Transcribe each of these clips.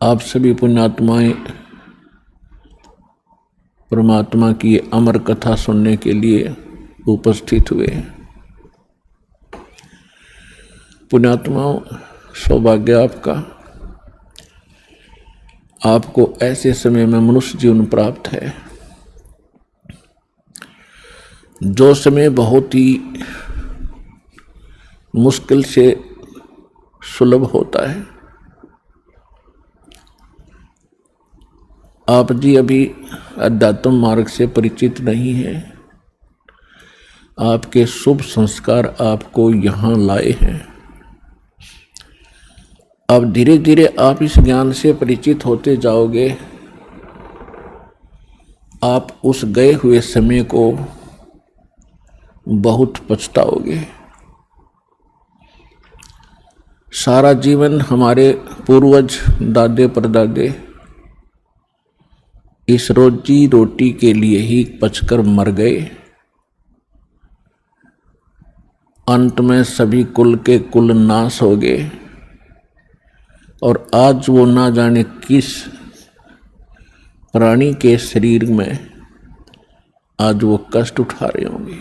आप सभी पुण्यात्माएं परमात्मा की अमर कथा सुनने के लिए उपस्थित हुए हैं। पुण्यात्माओं, सौभाग्य आपका, आपको ऐसे समय में मनुष्य जीवन प्राप्त है जो समय बहुत ही मुश्किल से सुलभ होता है। आप जी अभी अध्यात्म मार्ग से परिचित नहीं हैं। आपके शुभ संस्कार आपको यहाँ लाए हैं। अब धीरे धीरे आप इस ज्ञान से परिचित होते जाओगे। आप उस गए हुए समय को बहुत पछताओगे। सारा जीवन हमारे पूर्वज दादे परदादे इस रोजी रोटी के लिए ही पचकर मर गए। अंत में सभी कुल के कुल नाश हो गए और आज वो ना जाने किस प्राणी के शरीर में आज वो कष्ट उठा रहे होंगे।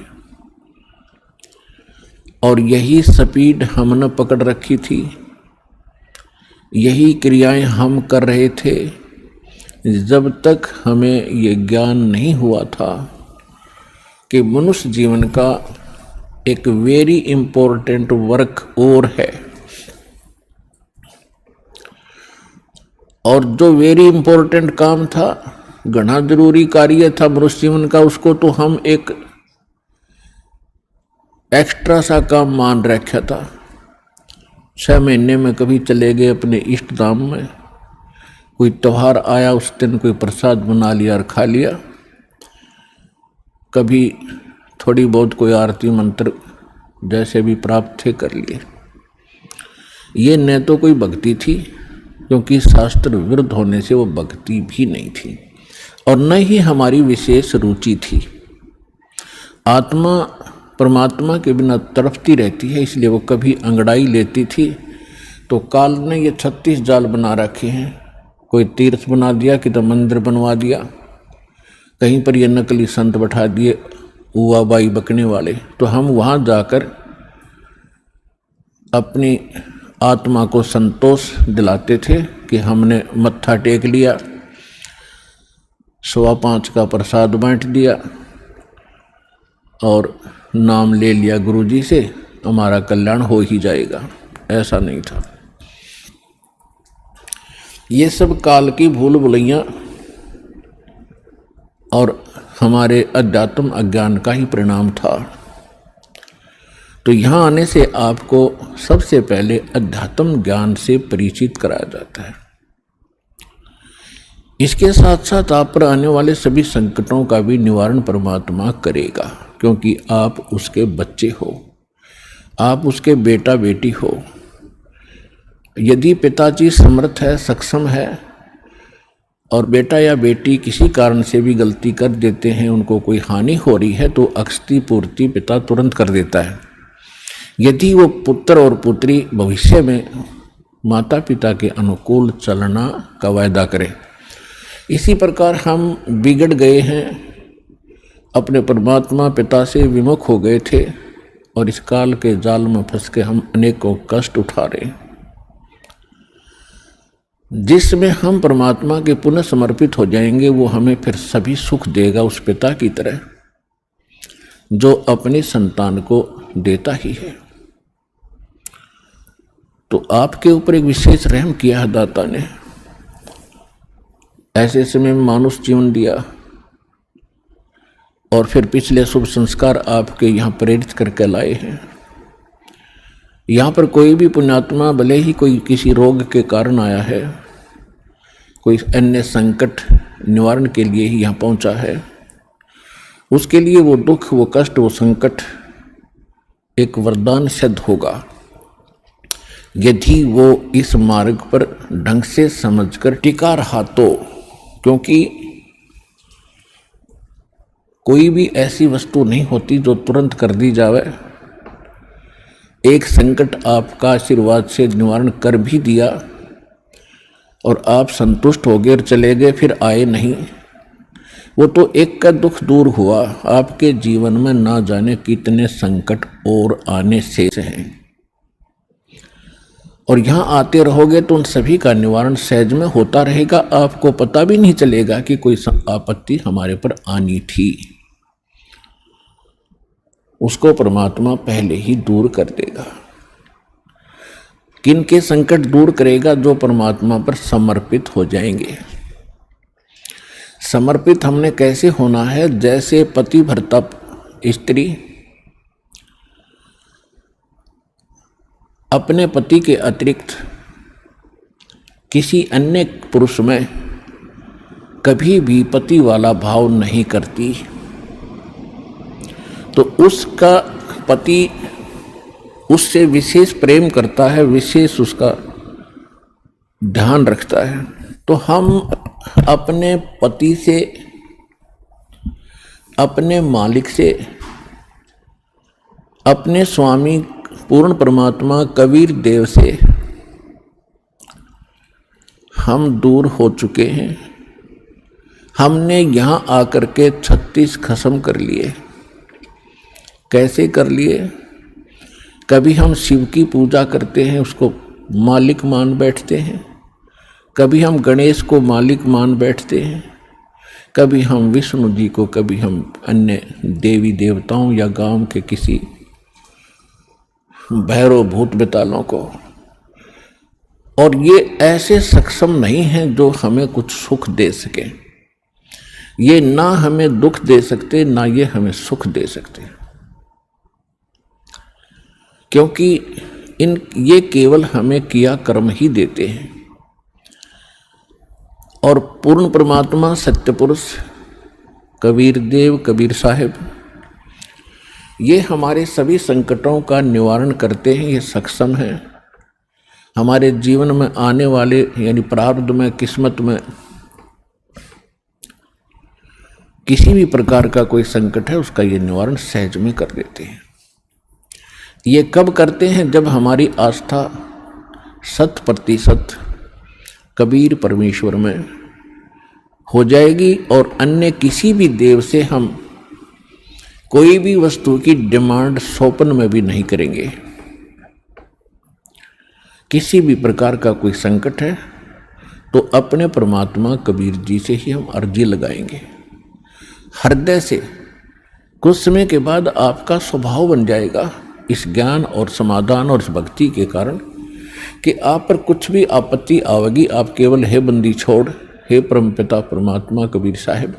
और यही स्पीड हमने पकड़ रखी थी, यही क्रियाएं हम कर रहे थे जब तक हमें ये ज्ञान नहीं हुआ था कि मनुष्य जीवन का एक वेरी इम्पोर्टेंट वर्क और है। और जो वेरी इम्पोर्टेंट काम था, घना जरूरी कार्य था मनुष्य जीवन का, उसको तो हम एक एक्स्ट्रा सा काम मान रखा था। 6 महीने में कभी चले गए अपने इष्ट धाम में, कोई त्यौहार आया उस दिन कोई प्रसाद बना लिया और खा लिया, कभी थोड़ी बहुत कोई आरती मंत्र जैसे भी प्राप्त थे कर लिए। ये न तो कोई भक्ति थी, क्योंकि शास्त्र विरुद्ध होने से वो भक्ति भी नहीं थी, और न ही हमारी विशेष रुचि थी। आत्मा परमात्मा के बिना तड़पती रहती है, इसलिए वो कभी अंगड़ाई लेती थी तो काल ने ये 36 जाल बना रखे हैं। कोई तीर्थ बना दिया, किधर मंदिर बनवा दिया, कहीं पर ये नकली संत बैठा दिए उवा बाई बकने वाले, तो हम वहाँ जाकर अपनी आत्मा को संतोष दिलाते थे कि हमने मत्था टेक लिया, 5.25 का प्रसाद बांट दिया और नाम ले लिया गुरुजी से, हमारा कल्याण हो ही जाएगा। ऐसा नहीं था। ये सब काल की भूल भुलैयाँ और हमारे अध्यात्म अज्ञान का ही परिणाम था। तो यहाँ आने से आपको सबसे पहले अध्यात्म ज्ञान से परिचित कराया जाता है। इसके साथ साथ आप पर आने वाले सभी संकटों का भी निवारण परमात्मा करेगा, क्योंकि आप उसके बच्चे हो, आप उसके बेटा बेटी हो। यदि पिताजी समर्थ है, सक्षम है, और बेटा या बेटी किसी कारण से भी गलती कर देते हैं, उनको कोई हानि हो रही है, तो अक्षति पूर्ति पिता तुरंत कर देता है। यदि वो पुत्र और पुत्री भविष्य में माता पिता के अनुकूल चलना का वायदा करें। इसी प्रकार हम बिगड़ गए हैं, अपने परमात्मा पिता से विमुख हो गए थे, और इस काल के जाल में फंस के हम अनेकों कष्ट उठा रहे हैं। जिसमें हम परमात्मा के पुनः समर्पित हो जाएंगे, वो हमें फिर सभी सुख देगा, उस पिता की तरह जो अपनी संतान को देता ही है। तो आपके ऊपर एक विशेष रहम किया है दाता ने, ऐसे समय में मानुष जीवन दिया, और फिर पिछले शुभ संस्कार आपके यहाँ प्रेरित करके लाए हैं। यहाँ पर कोई भी पुण्यात्मा भले ही कोई किसी रोग के कारण आया है, कोई अन्य संकट निवारण के लिए ही यहाँ पहुँचा है, उसके लिए वो दुख, वो कष्ट, वो संकट एक वरदान सिद्ध होगा, यदि वो इस मार्ग पर ढंग से समझकर टिका रहा तो। क्योंकि कोई भी ऐसी वस्तु नहीं होती जो तुरंत कर दी जावे। एक संकट आपका आशीर्वाद से निवारण कर भी दिया और आप संतुष्ट हो गए और चले गए, फिर आए नहीं, वो तो एक का दुख दूर हुआ। आपके जीवन में ना जाने कितने संकट और आने से हैं, और यहाँ आते रहोगे तो उन सभी का निवारण सहज में होता रहेगा। आपको पता भी नहीं चलेगा कि कोई आपत्ति हमारे पर आनी थी। उसको परमात्मा पहले ही दूर कर देगा। किन के संकट दूर करेगा? जो परमात्मा पर समर्पित हो जाएंगे। समर्पित हमने कैसे होना है? जैसे पति भरता स्त्री अपने पति के अतिरिक्त किसी अन्य पुरुष में कभी भी पति वाला भाव नहीं करती, तो उसका पति उससे विशेष प्रेम करता है, विशेष उसका ध्यान रखता है। तो हम अपने पति से, अपने मालिक से, अपने स्वामी पूर्ण परमात्मा कबीर देव से हम दूर हो चुके हैं। हमने यहाँ आकर के 36 खत्म कर लिए। कैसे कर लिए? कभी हम शिव की पूजा करते हैं, उसको मालिक मान बैठते हैं। कभी हम गणेश को मालिक मान बैठते हैं। कभी हम विष्णु जी को, कभी हम अन्य देवी देवताओं या गांव के किसी भैरव भूत बेतालों को। और ये ऐसे सक्षम नहीं हैं जो हमें कुछ सुख दे सके। ये ना हमें दुख दे सकते, ना ये हमें सुख दे सकते, क्योंकि ये केवल हमें किया कर्म ही देते हैं। और पूर्ण परमात्मा सत्य पुरुष कबीर देव, कबीर साहिब, ये हमारे सभी संकटों का निवारण करते हैं। ये सक्षम है। हमारे जीवन में आने वाले यानी प्रारब्ध में, किस्मत में किसी भी प्रकार का कोई संकट है, उसका ये निवारण सहज में कर देते हैं। ये कब करते हैं? जब हमारी आस्था 100% कबीर परमेश्वर में हो जाएगी और अन्य किसी भी देव से हम कोई भी वस्तु की डिमांड स्वप्न में भी नहीं करेंगे। किसी भी प्रकार का कोई संकट है तो अपने परमात्मा कबीर जी से ही हम अर्जी लगाएंगे हृदय से। कुछ समय के बाद आपका स्वभाव बन जाएगा इस ज्ञान और समाधान और इस भक्ति के कारण कि आप पर कुछ भी आपत्ति आवेगी, आप केवल हे बंदी छोड़, हे परमपिता परमात्मा कबीर साहिब,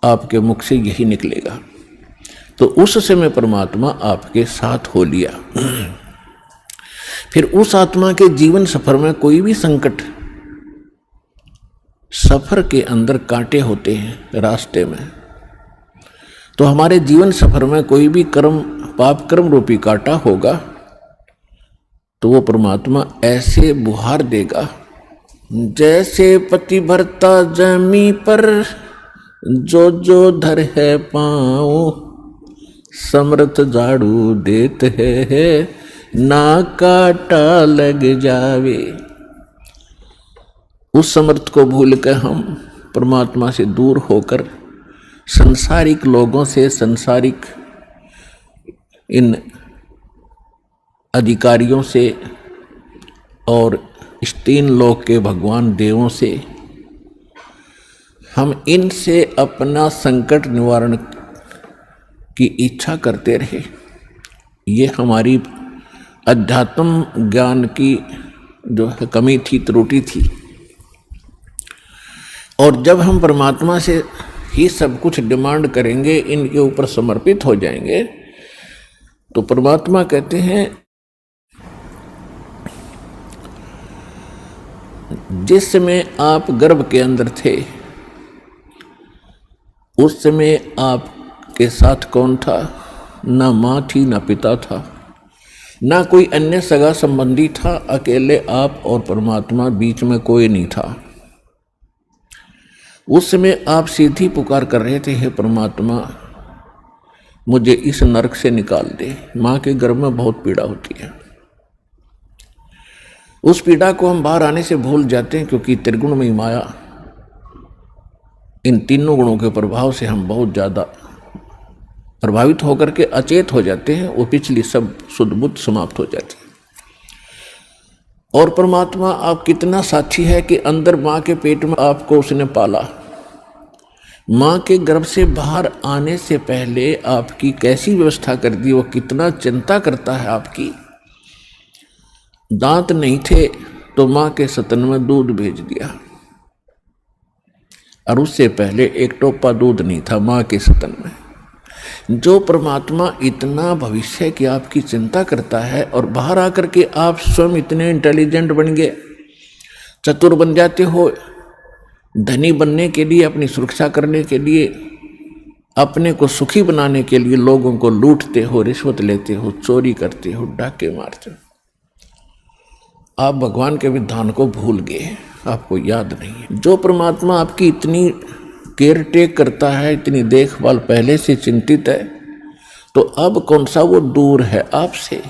आपके मुख से यही निकलेगा। तो उस समय परमात्मा आपके साथ हो लिया। फिर उस आत्मा के जीवन सफर में कोई भी संकट, सफर के अंदर कांटे होते हैं रास्ते में, तो हमारे जीवन सफर में कोई भी कर्म, पाप कर्म रूपी कांटा होगा, तो वो परमात्मा ऐसे बुहार देगा जैसे पति भरता जमी पर जो जो धर है पाँव, समर्थ झाड़ू देत है ना काटा लग जावे। उस समर्थ को भूल कर हम परमात्मा से दूर होकर संसारिक लोगों से, संसारिक इन अधिकारियों से और इस 3 लोक के भगवान देवों से हम इनसे अपना संकट निवारण की इच्छा करते रहे। ये हमारी अध्यात्म ज्ञान की जो है कमी थी, त्रुटि थी। और जब हम परमात्मा से ही सब कुछ डिमांड करेंगे, इनके ऊपर समर्पित हो जाएंगे, तो परमात्मा कहते हैं जिस समय आप गर्भ के अंदर थे उस समय आपके साथ कौन था? ना माँ थी, ना पिता था, ना कोई अन्य सगा संबंधी था। अकेले आप और परमात्मा, बीच में कोई नहीं था। उस समय आप सीधी पुकार कर रहे थे, हे परमात्मा मुझे इस नरक से निकाल दे। माँ के गर्भ में बहुत पीड़ा होती है। उस पीड़ा को हम बाहर आने से भूल जाते हैं, क्योंकि त्रिगुण में माया, इन तीनों गुणों के प्रभाव से हम बहुत ज़्यादा प्रभावित होकर के अचेत हो जाते हैं। वो पिछली सब शुद्ध बुद्ध समाप्त हो जाती है। और परमात्मा आप कितना साक्षी है कि अंदर माँ के पेट में आपको उसने पाला, माँ के गर्भ से बाहर आने से पहले आपकी कैसी व्यवस्था कर दी, वो कितना चिंता करता है आपकी। दांत नहीं थे तो माँ के स्तन में दूध भेज दिया, और उससे पहले एक टोपा दूध नहीं था माँ के स्तन में। जो परमात्मा इतना भविष्य की आपकी चिंता करता है, और बाहर आकर के आप स्वयं इतने इंटेलिजेंट बन गए, चतुर बन जाते हो, धनी बनने के लिए, अपनी सुरक्षा करने के लिए, अपने को सुखी बनाने के लिए लोगों को लूटते हो, रिश्वत लेते हो, चोरी करते हो, डाके मारते हो। आप भगवान के विधान को भूल गए, आपको याद नहीं है। जो परमात्मा आपकी इतनी केयर टेक करता है, इतनी देखभाल पहले से चिंतित है, तो अब कौन सा वो दूर है आपसे।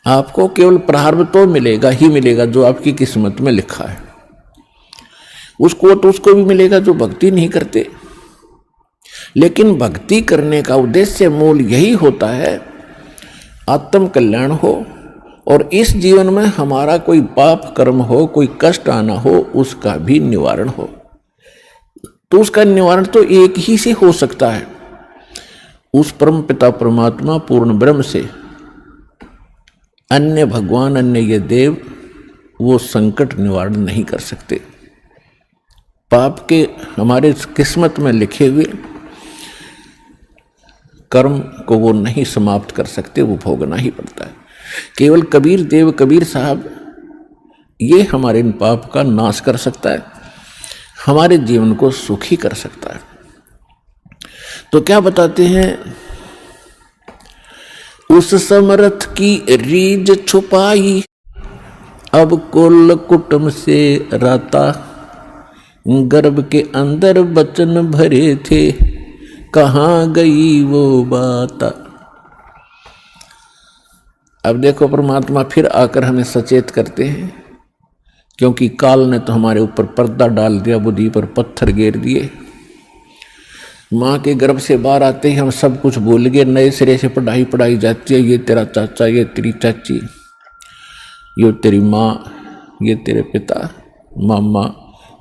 आपको केवल प्रारब्ध तो मिलेगा ही मिलेगा जो आपकी किस्मत में लिखा है, उसको तो उसको भी मिलेगा जो भक्ति नहीं करते। लेकिन भक्ति करने का उद्देश्य मूल यही होता है, आत्म कल्याण हो, और इस जीवन में हमारा कोई पाप कर्म हो, कोई कष्ट आना हो, उसका भी निवारण हो। तो उसका निवारण तो एक ही से हो सकता है, उस परम पिता परमात्मा पूर्ण ब्रह्म से। अन्य भगवान, अन्य ये देव वो संकट निवारण नहीं कर सकते। पाप के हमारे किस्मत में लिखे हुए कर्म को वो नहीं समाप्त कर सकते, वो भोगना ही पड़ता है। केवल कबीर देव, कबीर साहब, ये हमारे इन पाप का नाश कर सकता है, हमारे जीवन को सुखी कर सकता है। तो क्या बताते हैं, उस समर्थ की रीझ छुपाई, अब कुल कुटुंब से राता, गर्भ के अंदर बचन भरे थे, कहाँ गई वो बात। अब देखो परमात्मा फिर आकर हमें सचेत करते हैं, क्योंकि काल ने तो हमारे ऊपर पर्दा डाल दिया, बुद्धि पर पत्थर गेर दिए। माँ के गर्भ से बाहर आते ही हम सब कुछ भूल गए, नए सिरे से पढ़ाई जाती है। ये तेरा चाचा, ये तेरी चाची, ये तेरी माँ, ये तेरे पिता, मामा,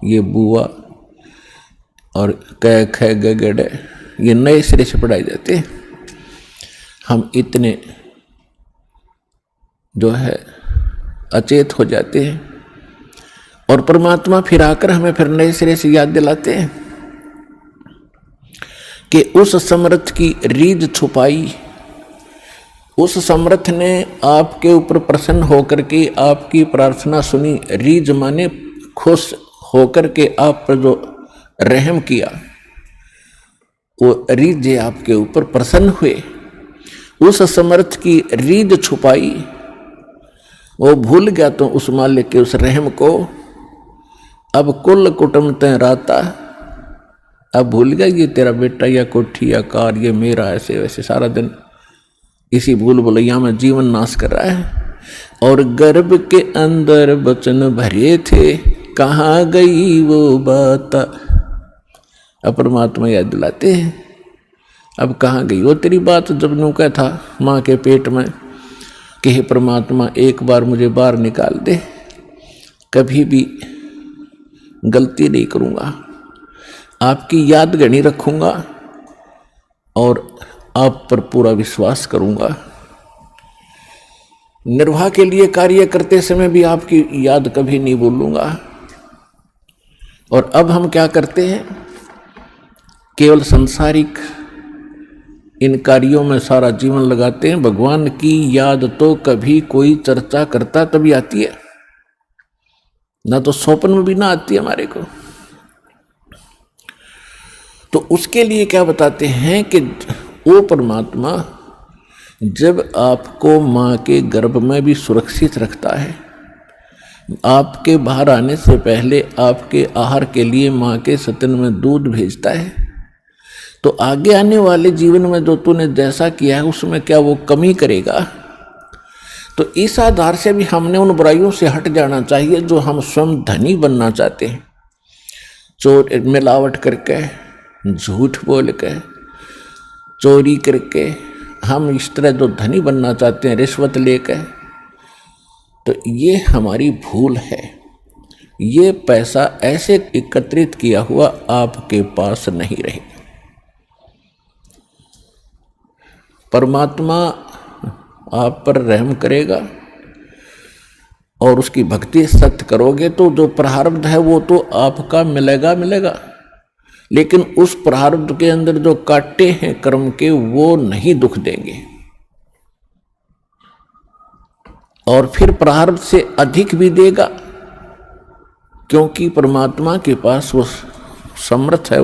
ये बुआ, और कै ख ग ग ड, ये नए सिरे से पढ़ाए जाते हैं। हम इतने जो है अचेत हो जाते हैं, और परमात्मा फिर आकर हमें फिर नए सिरे से याद दिलाते हैं कि उस समर्थ की रीझ छुपाई। उस समर्थ ने आपके ऊपर प्रसन्न होकर के आपकी प्रार्थना सुनी। रीझ माने खुश होकर के आप पर जो रहम किया, वो रीझ आपके ऊपर प्रसन्न हुए। उस समर्थ की रीझ छुपाई, वो भूल गया तो उस मालिक के उस रहम को। अब कुल कुटुंब तय राता, अब भूल गया ये तेरा बेटा या कोठी या कार, ये मेरा, ऐसे वैसे सारा दिन इसी भूल भुलैया में जीवन नाश कर रहा है। और गर्भ के अंदर बचन भरे थे, कहाँ गई वो बात। अब परमात्मा याद दिलाते हैं, अब कहाँ गई वो तेरी बात, जब नौका था माँ के पेट में कि हे परमात्मा एक बार मुझे बाहर निकाल दे, कभी भी गलती नहीं करूँगा, आपकी याद गणी रखूँगा और आप पर पूरा विश्वास करूँगा। निर्वाह के लिए कार्य करते समय भी आपकी याद कभी नहीं भूलूंगा। और अब हम क्या करते हैं, केवल संसारिक इन कार्यों में सारा जीवन लगाते हैं। भगवान की याद तो कभी कोई चर्चा करता तभी आती है, ना तो स्वप्न में भी ना आती है हमारे को। तो उसके लिए क्या बताते हैं कि वो परमात्मा जब आपको माँ के गर्भ में भी सुरक्षित रखता है, आपके बाहर आने से पहले आपके आहार के लिए माँ के स्तन में दूध भेजता है, तो आगे आने वाले जीवन में जो तूने जैसा किया है उसमें क्या वो कमी करेगा? तो इस आधार से भी हमने उन बुराइयों से हट जाना चाहिए जो हम स्वयं धनी बनना चाहते हैं। चोर मिलावट करके, झूठ बोल के, चोरी करके हम इस तरह जो धनी बनना चाहते हैं, रिश्वत लेकर, तो ये हमारी भूल है। ये पैसा ऐसे एकत्रित किया हुआ आपके पास नहीं रहेगा। परमात्मा आप पर रहम करेगा और उसकी भक्ति सत्य करोगे तो जो प्रारब्ध है वो तो आपका मिलेगा, लेकिन उस प्रारब्ध के अंदर जो कांटे हैं कर्म के वो नहीं दुख देंगे, और फिर प्रारब्ध से अधिक भी देगा, क्योंकि परमात्मा के पास वो समर्थ है,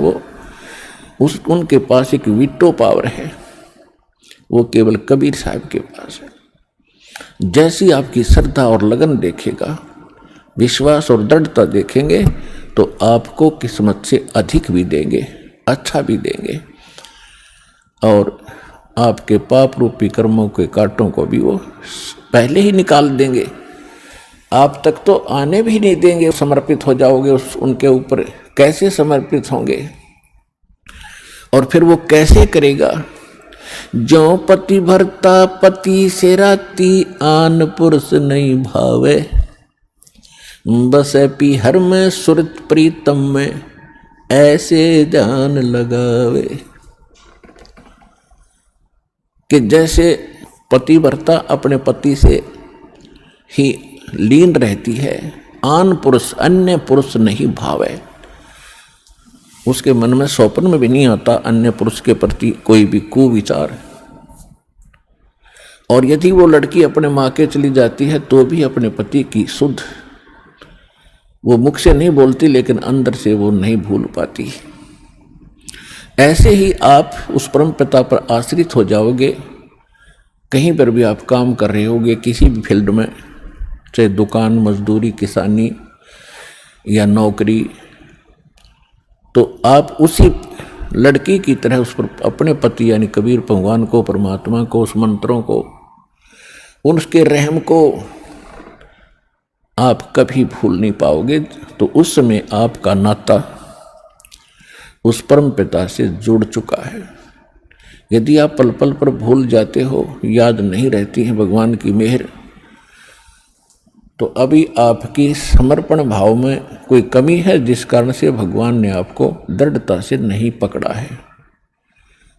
उनके पास एक वीटो पावर है, वो केवल कबीर साहब के पास है। जैसी आपकी श्रद्धा और लगन देखेगा, विश्वास और दृढ़ता देखेंगे, तो आपको किस्मत से अधिक भी देंगे, अच्छा भी देंगे, और आपके पाप रूपी कर्मों के कांटों को भी वो पहले ही निकाल देंगे। आप तक तो आने भी नहीं देंगे, समर्पित हो जाओगे उनके ऊपर। कैसे समर्पित होंगे और फिर वो कैसे करेगा? जो पति भरता पति से राती, आन पुरुष नहीं भावे, बस पीहर में सुरत प्रीतम में, ऐसे जान लगावे। कि जैसे पतिव्रता अपने पति से ही लीन रहती है, आन पुरुष अन्य पुरुष नहीं भावे, उसके मन में स्वप्न में भी नहीं आता अन्य पुरुष के प्रति कोई भी कुविचार। और यदि वो लड़की अपने माँ के चली जाती है तो भी अपने पति की शुद्ध, वो मुख से नहीं बोलती लेकिन अंदर से वो नहीं भूल पाती। ऐसे ही आप उस परम पिता पर आश्रित हो जाओगे। कहीं पर भी आप काम कर रहे होगे, किसी भी फील्ड में, चाहे दुकान, मजदूरी, किसानी या नौकरी, तो आप उसी लड़की की तरह उस पर अपने पति यानी कबीर भगवान को, परमात्मा को, उस मंत्रों को, उनके रहम को आप कभी भूल नहीं पाओगे। तो उस समय आपका नाता उस परम पिता से जुड़ चुका है। यदि आप पल पल पर भूल जाते हो, याद नहीं रहती है भगवान की मेहर, तो अभी आपकी समर्पण भाव में कोई कमी है, जिस कारण से भगवान ने आपको दृढ़ता से नहीं पकड़ा है।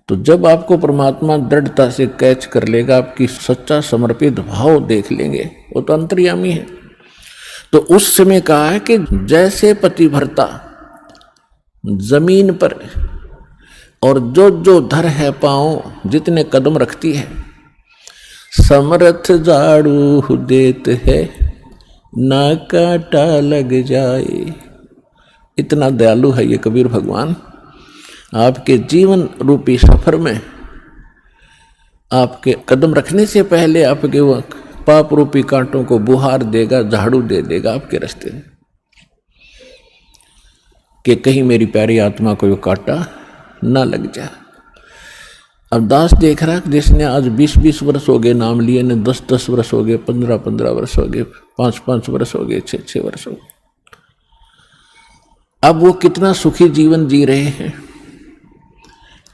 तो जब आपको परमात्मा दृढ़ता से कैच कर लेगा, आपकी सच्चा समर्पित भाव देख लेंगे, वो तो अंतर्यामी है। तो उस समय कहा है कि जैसे पतिव्रता जमीन पर और जो जो धर है पाँव, जितने कदम रखती है, समर्थ झाड़ू देत है, ना कांटा लग जाए। इतना दयालु है ये कबीर भगवान। आपके जीवन रूपी सफर में आपके कदम रखने से पहले आपके वो पाप रूपी कांटों को बुहार देगा, झाड़ू दे देगा आपके रास्ते में, कि कहीं मेरी प्यारी आत्मा को वो कांटा ना लग जाए। अब दास देख रहा, जिसने आज 20-20 वर्ष हो गए नाम लिए, ने 10-10 वर्ष हो गए, 15-15 वर्ष हो गए, 5-5 वर्ष हो गए, 6-6 वर्ष हो गए, अब वो कितना सुखी जीवन जी रहे हैं।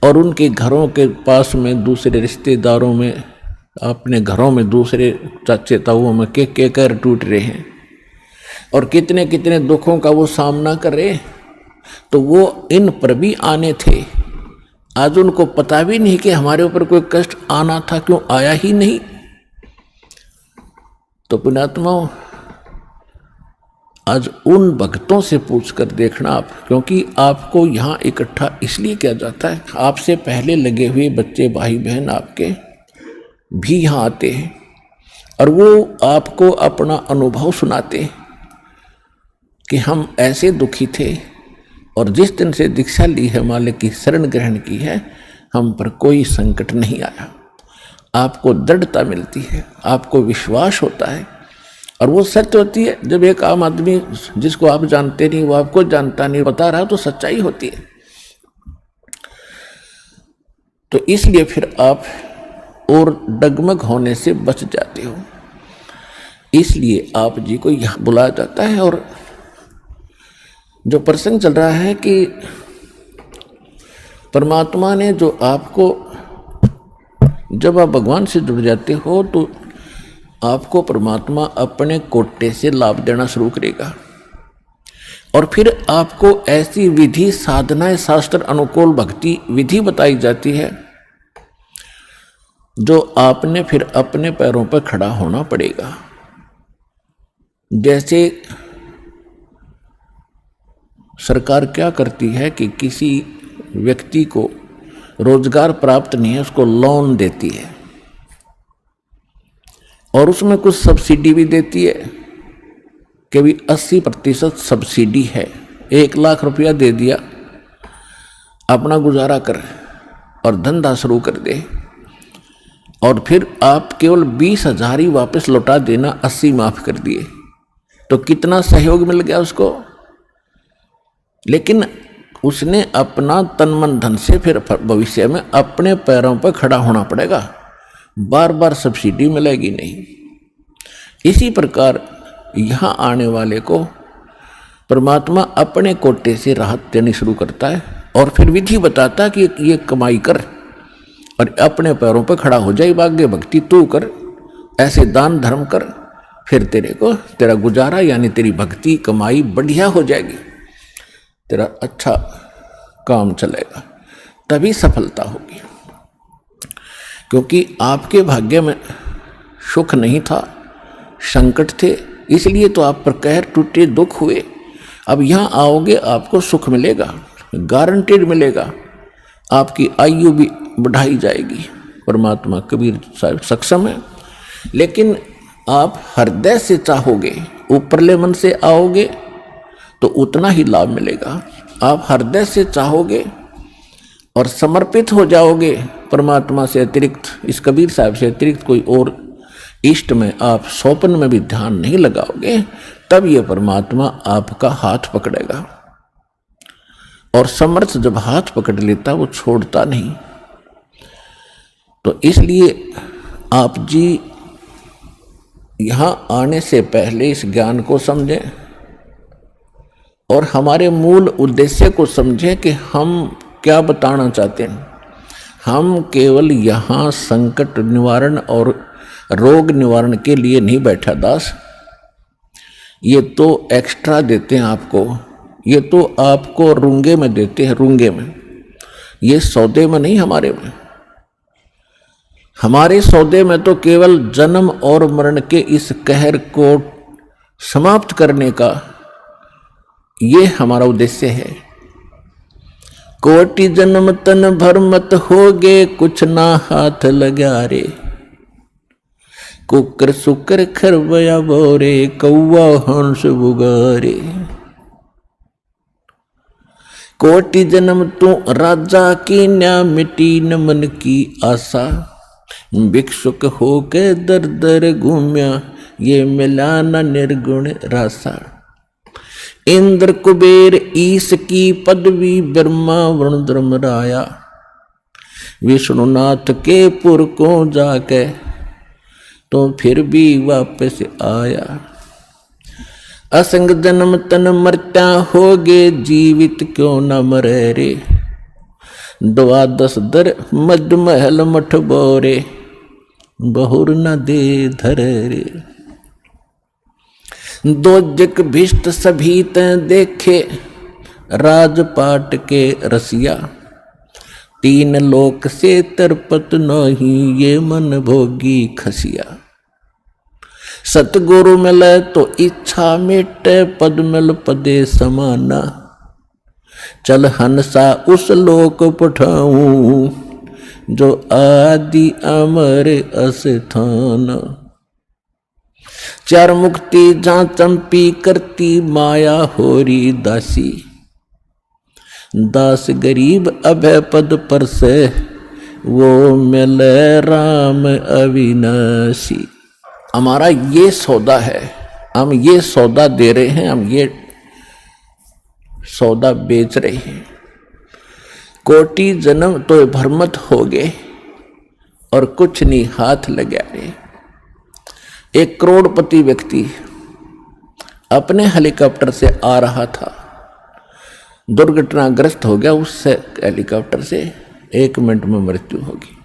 और उनके घरों के पास में, दूसरे रिश्तेदारों में, अपने घरों में दूसरे चाचे ताऊओं में के कर टूट रहे हैं, और कितने कितने दुखों का वो सामना कर रहे हैं। तो वो इन पर भी आने थे, आज उनको पता भी नहीं कि हमारे ऊपर कोई कष्ट आना था, क्यों आया ही नहीं। तो पुण्यात्माओं, आज उन भक्तों से पूछ कर देखना आप, क्योंकि आपको यहाँ इकट्ठा इसलिए किया जाता है, आपसे पहले लगे हुए बच्चे, भाई बहन आपके भी यहाँ आते हैं, और वो आपको अपना अनुभव सुनाते हैं कि हम ऐसे दुखी थे, और जिस दिन से दीक्षा ली है, मालिक की शरण ग्रहण की है, हम पर कोई संकट नहीं आया। आपको दृढ़ता मिलती है, आपको विश्वास होता है, और वो सत्य होती है। जब एक आम आदमी जिसको आप जानते नहीं, वो आपको जानता नहीं, बता रहा, तो सच्चाई होती है। तो इसलिए फिर आप और डगमग होने से बच जाते हो। इसलिए आप जी को यहाँ बुलाया जाता है। और जो प्रसंग चल रहा है कि परमात्मा ने जो आपको, जब आप भगवान से जुड़ जाते हो तो आपको परमात्मा अपने कोटे से लाभ देना शुरू करेगा। और फिर आपको ऐसी विधि साधनाएं, शास्त्र अनुकूल भक्ति विधि बताई जाती है जो आपने फिर अपने पैरों पर खड़ा होना पड़ेगा। जैसे सरकार क्या करती है कि किसी व्यक्ति को रोजगार प्राप्त नहीं है, उसको लोन देती है और उसमें कुछ सब्सिडी भी देती है कि भी 80% सब्सिडी है। 1 लाख रुपया दे दिया, अपना गुजारा कर और धंधा शुरू कर दे, और फिर आप केवल 20,000 ही वापस लौटा देना, 80 माफ कर दिए, तो कितना सहयोग मिल गया उसको। लेकिन उसने अपना तन मन धन से फिर भविष्य में अपने पैरों पर खड़ा होना पड़ेगा, बार बार सब्सिडी मिलेगी नहीं। इसी प्रकार यहाँ आने वाले को परमात्मा अपने कोटे से राहत देनी शुरू करता है और फिर विधि बताता है कि ये कमाई कर और अपने पैरों पर खड़ा हो जाए, भाग्य भक्ति तू कर, ऐसे दान धर्म कर, फिर तेरे को तेरा गुजारा यानी तेरी भक्ति कमाई बढ़िया हो जाएगी, तेरा अच्छा काम चलेगा, तभी सफलता होगी। क्योंकि आपके भाग्य में सुख नहीं था, संकट थे, इसलिए तो आप पर कहर टूटे, दुख हुए। अब यहाँ आओगे आपको सुख मिलेगा, गारंटेड मिलेगा, आपकी आयु भी बढ़ाई जाएगी। परमात्मा कबीर साहब सक्षम है। लेकिन आप हृदय से चाहोगे, ऊपरले मन से आओगे तो उतना ही लाभ मिलेगा। आप हृदय से चाहोगे और समर्पित हो जाओगे परमात्मा से अतिरिक्त, इस कबीर साहब से अतिरिक्त कोई और इष्ट में आप स्वप्न में भी ध्यान नहीं लगाओगे, तब ये परमात्मा आपका हाथ पकड़ेगा। और समर्थ जब हाथ पकड़ लेता वो छोड़ता नहीं। तो इसलिए आप जी यहाँ आने से पहले इस ज्ञान को समझें और हमारे मूल उद्देश्य को समझें कि हम क्या बताना चाहते हैं। हम केवल यहाँ संकट निवारण और रोग निवारण के लिए नहीं बैठा दास, ये तो एक्स्ट्रा देते हैं आपको, ये तो आपको रूंगे में देते हैं, रूंगे में, ये सौदे में नहीं। हमारे सौदे में तो केवल जन्म और मरण के इस कहर को समाप्त करने का ये हमारा उद्देश्य है। कोटि जन्म तन भर मत होगे, कुछ ना हाथ लगा रे, कुकर सुकर खरबया बोरे, कौवा हंस बुगारे। कोटि जन्म तू राजा की न्या, मिटी न मन की आशा, भिक्षुक होके दर दर घूम्या, ये मिला न निर्गुण रासा। इंद्र कुबेर ईश की पदवी, ब्रह्मा वरुण धर्मराया, विष्णुनाथ के पुर को जाके तो फिर भी वापस आया। असंग जन्म तन मरता होगे, जीवित क्यों न मरे रे, 12 दर मद महल मठ बोरे, बहुर न दे धर रे। दो जग भिष्ट सभी ते देखे, राजपाट के रसिया, 3 लोक से तरपत नहीं, ये मन भोगी खसिया। सतगुरु मिले तो इच्छा मिटे, पद मिल पदे समाना, चल हंसा उस लोक पठाऊं, जो आदि अमर अस्थान। 4 मुक्ति जहाँ चंपी करती, माया होरी दासी, दास गरीब अभय पद पर से, वो मिले राम अविनाशी। हमारा ये सौदा है, हम ये सौदा दे रहे हैं, हम ये सौदा बेच रहे हैं। कोटि जन्म तो भरमत हो गए और कुछ नहीं हाथ लगा रहे। एक करोड़पति व्यक्ति अपने हेलीकॉप्टर से आ रहा था, दुर्घटनाग्रस्त हो गया, उससे हेलीकॉप्टर से 1 मिनट में मृत्यु होगी,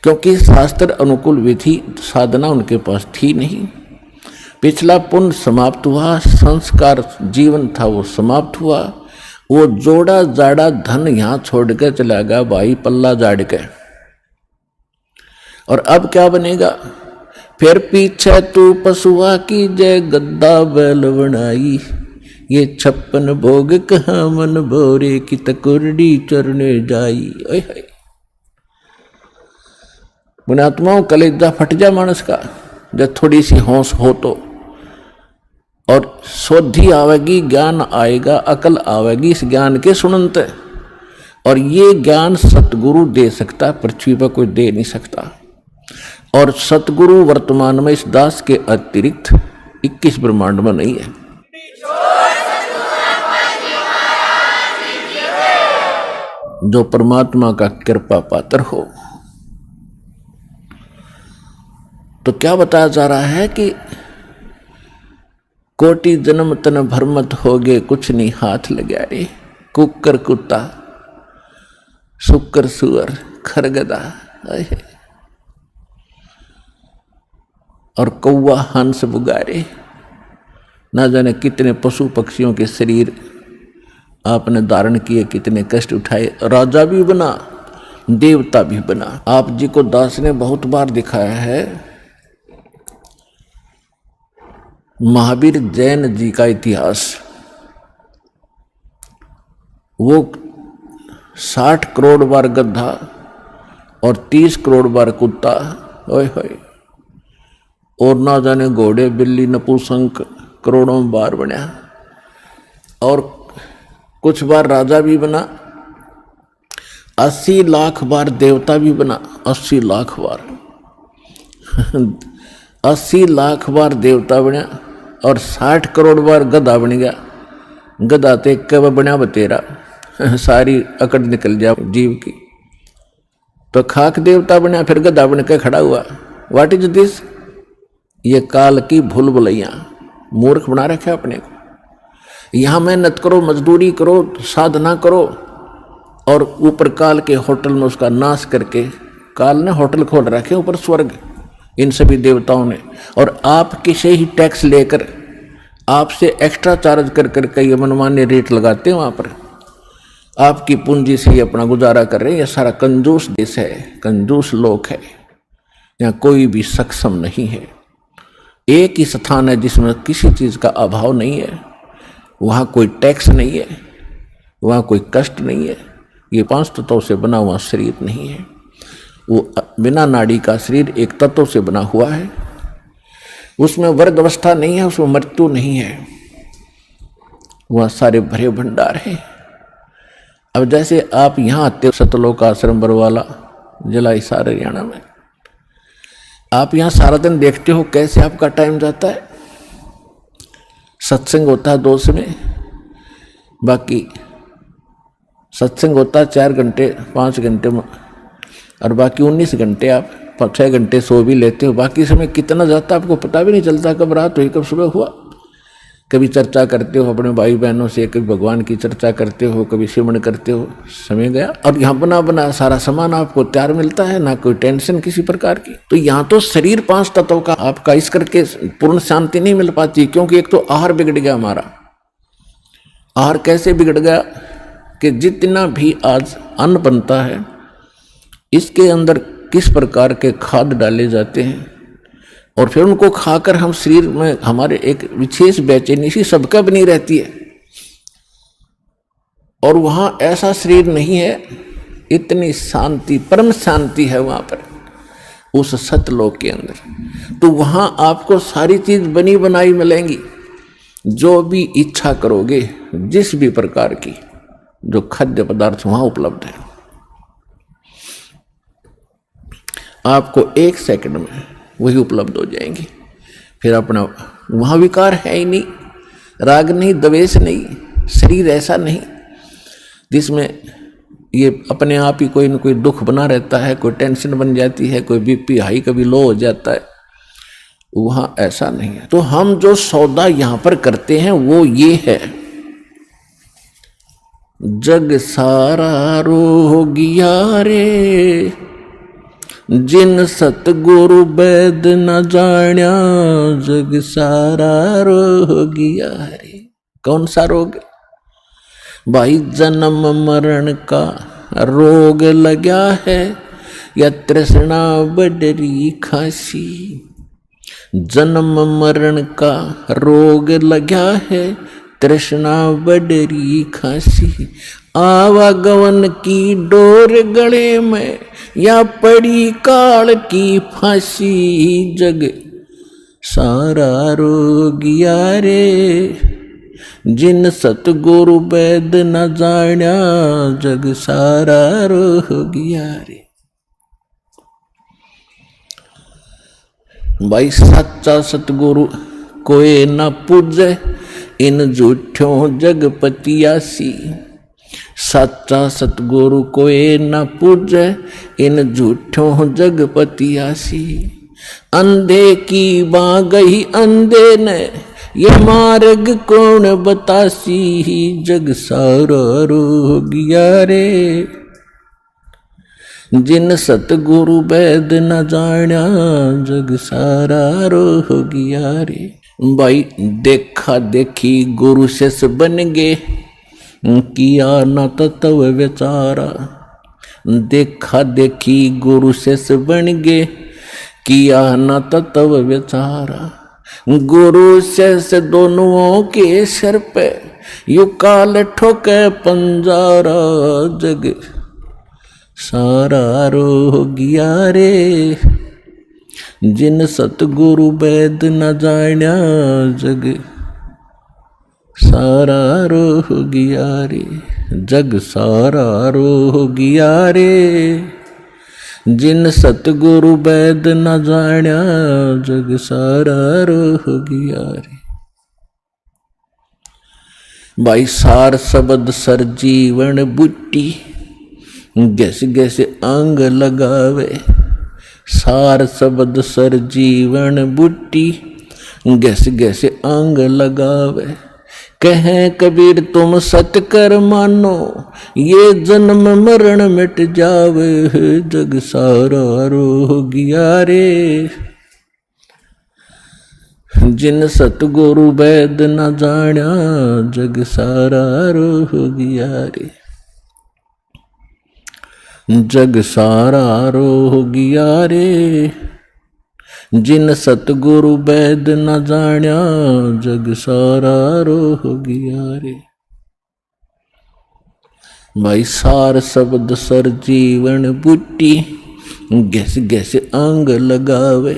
क्योंकि शास्त्र अनुकूल विधि साधना उनके पास थी नहीं। पिछला पुण्य समाप्त हुआ, संस्कार जीवन था वो समाप्त हुआ, वो जोड़ा जाड़ा धन यहां छोड़ के चला गया भाई, पल्ला जाड़ के। और अब क्या बनेगा? फिर पीछे तू पशुआ की जय गद्दा बैल बनाई, ये 56 भोग कहाँ मन भोरे की तकुरड़ी चरने जाई। ओए पुण्यात्माओं, कलेजा फट जा मानस का जब थोड़ी सी होश हो तो, और शोधी आवेगी, ज्ञान आएगा, अकल आवेगी इस ज्ञान के सुनते। और ये ज्ञान सतगुरु दे सकता, पृथ्वी पर कोई दे नहीं सकता। और सतगुरु वर्तमान में इस दास के अतिरिक्त 21 ब्रह्मांड में नहीं है। जो परमात्मा का कृपा पात्र हो। तो क्या बताया जा रहा है कि कोटि जन्म तन भरमत हो गए, कुछ नहीं हाथ लगा रे। कुकर कुत्ता, शुकर सुअर, खरगदा और कौवा हंस बुगारे, ना जाने कितने पशु पक्षियों के शरीर आपने धारण किए, कितने कष्ट उठाए। राजा भी बना, देवता भी बना। आप जी को दास ने बहुत बार दिखाया है महावीर जैन जी का इतिहास। वो 60 करोड़ बार गधा और 30 करोड़ बार कुत्ता, ओए होए, और ना जाने घोड़े बिल्ली नपुंसक करोड़ों बार बना। और कुछ बार राजा भी बना, 80 लाख बार देवता भी बना, 80 लाख बार 80 लाख बार देवता बना, और 60 करोड़ बार गधा बन गया। गधा ते कब बना बतेरा, सारी अकड़ निकल जा जीव की। तो खाक देवता बना, फिर गधा बन के खड़ा हुआ। What is this? ये काल की भूल भुलैया, मूर्ख बना रखा अपने को। यहां मेहनत करो, मजदूरी करो, साधना करो, और ऊपर काल के होटल में उसका नाश करके, काल ने होटल खोल रखे ऊपर स्वर्ग इन सभी देवताओं ने, और आपके से ही टैक्स लेकर आपसे एक्स्ट्रा चार्ज कर करके ये मनमान्य रेट लगाते हैं। वहाँ पर आपकी पूंजी से ही अपना गुजारा कर रहे हैं। यह सारा कंजूस देश है, कंजूस लोक है, यहाँ कोई भी सक्षम नहीं है। एक ही स्थान है जिसमें किसी चीज़ का अभाव नहीं है, वहाँ कोई टैक्स नहीं है, वहाँ कोई कष्ट नहीं है। ये 5 तत्वों से बना हुआ शरीर नहीं है, वो बिना नाड़ी का शरीर एक तत्व से बना हुआ है। उसमें वर्ग अवस्था नहीं है, उसमें मृत्यु नहीं है, वह सारे भरे भंडार हैं। अब जैसे आप यहाँ आते हो सतलोक आश्रम बरवाला जिला हिसार हरियाणा में, आप यहाँ सारा दिन देखते हो कैसे आपका टाइम जाता है। सत्संग होता है 2 समय, बाकी सत्संग होता है 4 घंटे 5 घंटे में, और बाकी 19 घंटे आप 6 घंटे सो भी लेते हो। बाकी समय कितना जाता है आपको पता भी नहीं चलता, कब रात हुई कब सुबह हुआ। कभी चर्चा करते हो अपने भाई बहनों से, कभी भगवान की चर्चा करते हो, कभी सिमरन करते हो, समय गया। और यहाँ बना बना सारा सामान आपको तैयार मिलता है, ना कोई टेंशन किसी प्रकार की। तो यहाँ तो शरीर 5 तत्वों का आपका इस करके पूर्ण शांति नहीं मिल पाती, क्योंकि एक तो आहार बिगड़ गया हमारा। आहार कैसे बिगड़ गया कि जितना भी आज अन्न बनता है, इसके अंदर किस प्रकार के खाद डाले जाते हैं, और फिर उनको खाकर हम शरीर में हमारे एक विशेष बेचैनी सी सबका बनी रहती है। और वहाँ ऐसा शरीर नहीं है, इतनी शांति, परम शांति है वहाँ पर उस सतलोक के अंदर। तो वहाँ आपको सारी चीज बनी बनाई मिलेंगी, जो भी इच्छा करोगे, जिस भी प्रकार की जो खाद्य पदार्थ वहाँ उपलब्ध है, आपको 1 सेकंड में वही उपलब्ध हो जाएंगी। फिर अपना वहाँ विकार है ही नहीं, राग नहीं, द्वेष नहीं, शरीर ऐसा नहीं जिसमें ये अपने आप ही कोई न कोई दुख बना रहता है, कोई टेंशन बन जाती है, कोई बीपी हाई कभी लो हो जाता है। वहां ऐसा नहीं है। तो हम जो सौदा यहां पर करते हैं वो ये है, जग सारा रोगिया रे, जिन सतगुरु वैद न जाण्या, जग सारा रोगिया रे। कौन सा रोग? भाई जन्म मरण का रोग लगा है, या तृष्णा बडरी खासी। जन्म मरण का रोग लगा है, तृष्णा बडरी खासी। आवागमन की डोर गले में, या पड़ी काल की फांसी। जग सारा रोगिया रे, जिन सतगुरु वैद न जाण्या, जग सारा रोगिया रे। भाई सच्चा सतगुरु कोई न पूजे, इन झूठों जगपतियासी। सच्चा सतगुरु कोई न पूजे, इन झूठों जगपतियासी। अंधे की बाँ गई अंधे ने, ये मार्ग कौन बतासी। जग सारा रोगिया रे, जिन सतगुरु वैद न जाण्या, जग सारा रोगिया रे। भाई देखा देखी गुरु शिष्य बन गे, किया न तत्व विचारा। देखा देखी गुरु शिष्य बन गे, किया न तत्व विचारा। गुरु शिष्य दोनों के सिर पे, यू काल ठोके पंजारा। जग सारा रोगिया रे, जिन सतगुरु वैद न जाण्या, जग सारा रोगिया रे। जग सारा रोगिया रे, जिन सतगुरु वैद न जाण्या, जग सारा रोगिया रे। भाई सार शब्द सर जीवन बुट्टी, गैस गैस अंग लगावे। सार शब्द सर जीवन बुट्टी, गैस गैस अंग लगावे। कहें कबीर तुम सत कर मानो, ये जन्म मरण मिट जावे। जग सारा रोगिया रे, जिन सतगुरु वैद न जाण्या, जग सारा रोगिया रे। जग सारा रोगिया रे, जिन सतगुरु वैद न जाण्या, जग सारा रोगिया रे। भाई सार शब्द सर जीवन बुट्टी, गैस गैस अंग लगावे।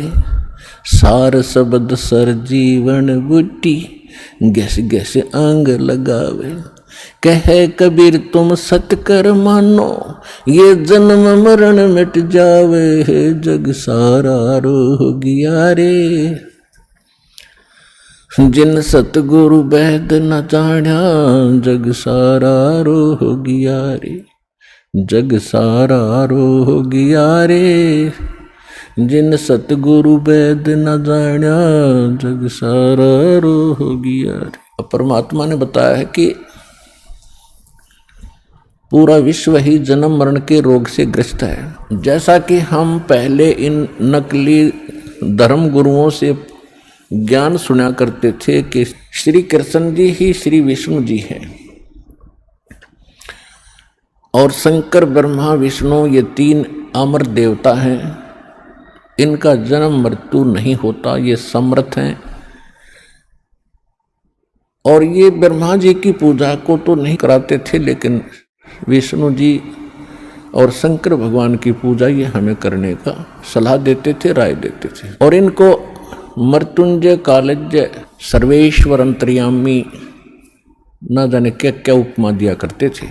सार शब्द सर जीवन बुट्टी, गैस गैस अंग लगावे। कहे कबीर तुम सत कर मानो, ये जन्म मरण मिट जावे। जग सारा रोगिया रे, जिन सतगुरु वैद न जाण्या, जग सारा रोगिया रे। जग सारा रोगिया रे, जिन सतगुरु वैद न जाण्या, जग सारा रोगिया रे। परमात्मा ने बताया है कि पूरा विश्व ही जन्म मरण के रोग से ग्रस्त है। जैसा कि हम पहले इन नकली धर्म गुरुओं से ज्ञान सुना करते थे कि श्री कृष्ण जी ही श्री विष्णु जी हैं, और शंकर ब्रह्मा विष्णु ये तीन अमर देवता हैं, इनका जन्म मृत्यु नहीं होता, ये समर्थ हैं। और ये ब्रह्मा जी की पूजा को तो नहीं कराते थे, लेकिन विष्णु जी और शंकर भगवान की पूजा ये हमें करने का सलाह देते थे, राय देते थे। और इनको मृत्युंजय, कालज्ञ, सर्वेश्वर, अंतर्यामी, न जाने क्या क्या उपमा दिया करते थे।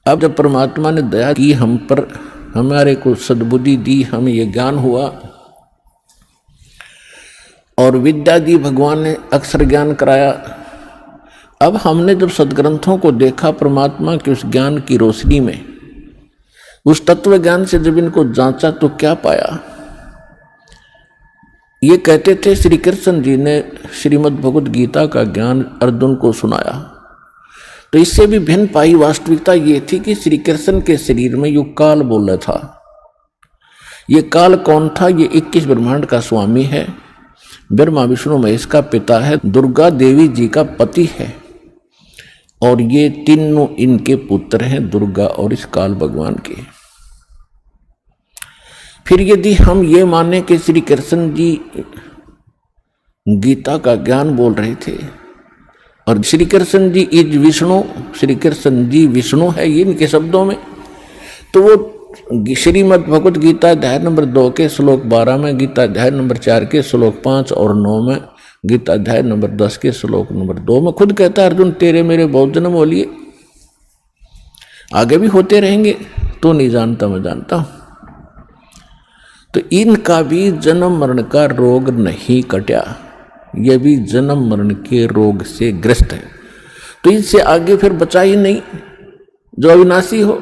अब जब परमात्मा ने दया की हम पर, हमारे को सद्बुद्धि दी, हमें ये ज्ञान हुआ और विद्या दी, भगवान ने अक्षर ज्ञान कराया। अब हमने जब सदग्रंथों को देखा परमात्मा के उस ज्ञान की रोशनी में, उस तत्व ज्ञान से जब इनको जांचा तो क्या पाया ये कहते थे श्री कृष्ण जी ने श्रीमद् भगवद गीता का ज्ञान अर्जुन को सुनाया, तो इससे भी भिन्न पाई वास्तविकता ये थी कि श्री कृष्ण के शरीर में यो काल बोला था। ये काल कौन था? ये 21 ब्रह्मांड का स्वामी है, ब्रह्मा विष्णु महेश का पिता है, दुर्गा देवी जी का पति है, और ये तीनों इनके पुत्र हैं, दुर्गा और इस काल भगवान के। फिर यदि हम ये माने कि श्री कृष्ण जी गीता का ज्ञान बोल रहे थे और श्री कृष्ण जी इज विष्णु, श्री कृष्ण जी विष्णु है ये इनके शब्दों में, तो वो श्रीमद् भगवद गीता अध्याय नंबर 2 के श्लोक 12 में, गीता अध्याय नंबर 4 के श्लोक 5 और 9 में, गीता अध्याय नंबर 10 के श्लोक नंबर 2 में खुद कहता है, अर्जुन तेरे मेरे बहुत जन्म हो लिए, आगे भी होते रहेंगे, तो नहीं जानता मैं जानता हूं। तो इनका भी जन्म मरण का रोग नहीं कटा, ये भी जन्म मरण के रोग से ग्रस्त है, तो इससे आगे फिर बचा ही नहीं जो अविनाशी हो।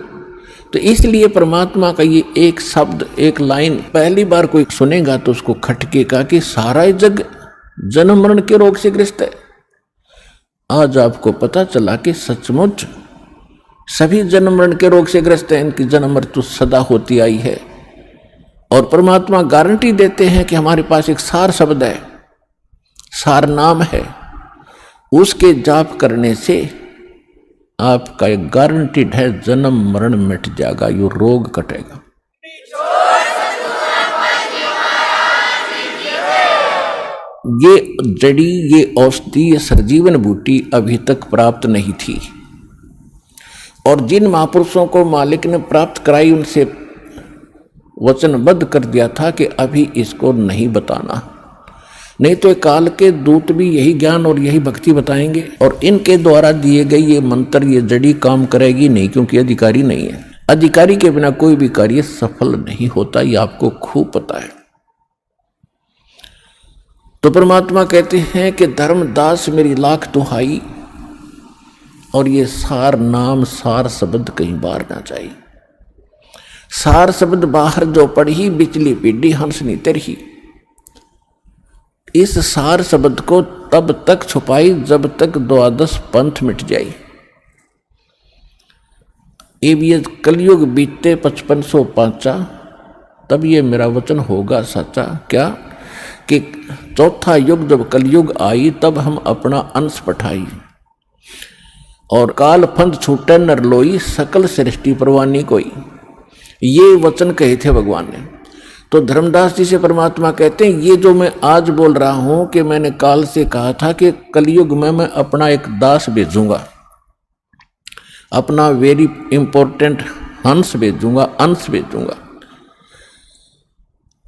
तो इसलिए परमात्मा का ये एक शब्द, एक लाइन पहली बार कोई सुनेगा तो उसको खटकेगा कि सारा जग जन्म मरण के रोग से ग्रस्त है। आज आपको पता चला कि सचमुच सभी जन्म मरण के रोग से ग्रस्त हैं, इनकी जन्म मृत्यु सदा होती आई है। और परमात्मा गारंटी देते हैं कि हमारे पास एक सार शब्द है, सार नाम है, उसके जाप करने से आपका एक गारंटीड है जन्म मरण मिट जाएगा, यो रोग कटेगा। ये जड़ी, ये औषधि, ये सरजीवन बूटी अभी तक प्राप्त नहीं थी, और जिन महापुरुषों को मालिक ने प्राप्त कराई उनसे वचनबद्ध कर दिया था कि अभी इसको नहीं बताना, नहीं तो काल के दूत भी यही ज्ञान और यही भक्ति बताएंगे, और इनके द्वारा दिए गए ये मंत्र, ये जड़ी काम करेगी नहीं, क्योंकि अधिकारी नहीं है। अधिकारी के बिना कोई भी कार्य सफल नहीं होता, ये आपको खूब पता है। तो परमात्मा कहते हैं कि धर्मदास मेरी लाख दुहाई, और ये सार नाम, सार शब्द कहीं बाहर ना जाए। सार शब्द बाहर जो पढ़ी बिचली पीढ़ी हंसनी तरही, इस सार शब्द को तब तक छुपाई जब तक द्वादश पंथ मिट जाए। ये कलयुग बीते 5505, तब ये मेरा वचन होगा सच्चा। क्या कि चौथा युग जब कलयुग आई, तब हम अपना अंश पठाई, और काल फंद छूटे नर लोई, सकल सृष्टि परवानी कोई। ये वचन कहे थे भगवान ने। तो धर्मदास जी से परमात्मा कहते हैं, ये जो मैं आज बोल रहा हूं कि मैंने काल से कहा था कि कलयुग में मैं अपना एक दास भेजूंगा, अपना वेरी इंपॉर्टेंट हंस भेजूंगा, अंश भेजूंगा,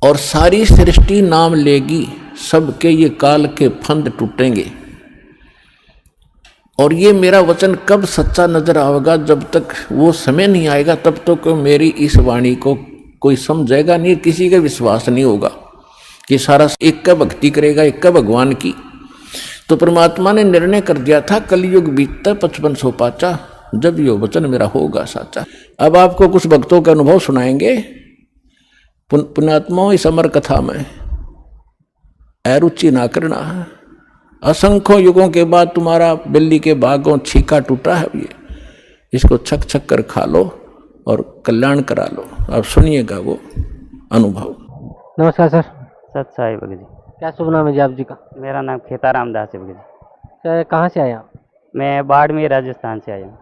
और सारी सृष्टि नाम लेगी, सबके ये काल के फंद टूटेंगे। और ये मेरा वचन कब सच्चा नजर आएगा? जब तक वो समय नहीं आएगा तब तक तो मेरी इस वाणी को कोई समझेगा नहीं, किसी का विश्वास नहीं होगा कि सारा एक का भक्ति करेगा, एक का भगवान की। तो परमात्मा ने निर्णय कर दिया था, कलयुग बीतता 5505, जब ये वचन मेरा होगा साचा। अब आपको कुछ भक्तों के अनुभव सुनाएंगे पुण्यात्माओं इस अमर कथा में। अरुचि ना करना, असंख्यों युगों के बाद तुम्हारा बिल्ली के बागों छीका टूटा है, ये इसको छक छक कर खा लो और कल्याण करा लो। आप सुनिएगा वो अनुभव। नमस्कार सर। सत साई भगत जी। क्या शुभ नाम है जी आप जी का? मेरा नाम खेताराम दास है भगत जी। सर कहाँ से आए आप? मैं बाड़मेर राजस्थान से आया हूँ।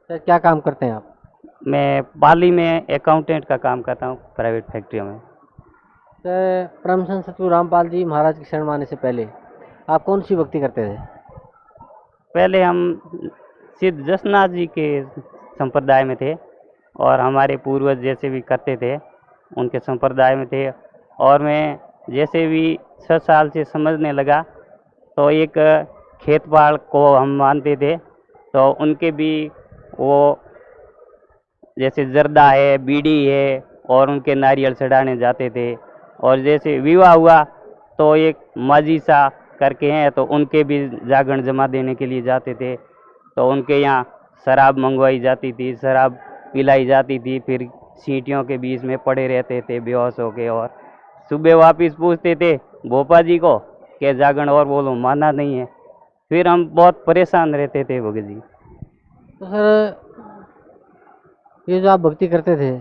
सर क्या काम करते हैं आप? मैं पाली में अकाउंटेंट का काम करता हूँ, प्राइवेट फैक्ट्रियों में। सर परमहंस सतगुरु रामपाल जी महाराज की शरण आने से पहले आप कौन सी भक्ति करते थे? पहले हम सिद्ध जसनाथ जी के संप्रदाय में थे, और हमारे पूर्वज जैसे भी करते थे उनके संप्रदाय में थे। और मैं जैसे भी 6 साल से समझने लगा तो एक खेत बाड़ को हम मानते थे, तो उनके भी वो जैसे जर्दा है, बीड़ी है, और उनके नारियल चढ़ाने जाते थे। और जैसे विवाह हुआ तो एक माजी सा करके हैं, तो उनके भी जागरण जमा देने के लिए जाते थे, तो उनके यहाँ शराब मंगवाई जाती थी, शराब पिलाई जाती थी, फिर सीटियों के बीच में पड़े रहते थे बेहोश होके, और सुबह वापस पूछते थे भोपा जी को कि जागरण और बोलो, माना नहीं है। फिर हम बहुत परेशान रहते थे भगत जी। तो सर, ये जो आप भक्ति करते थे,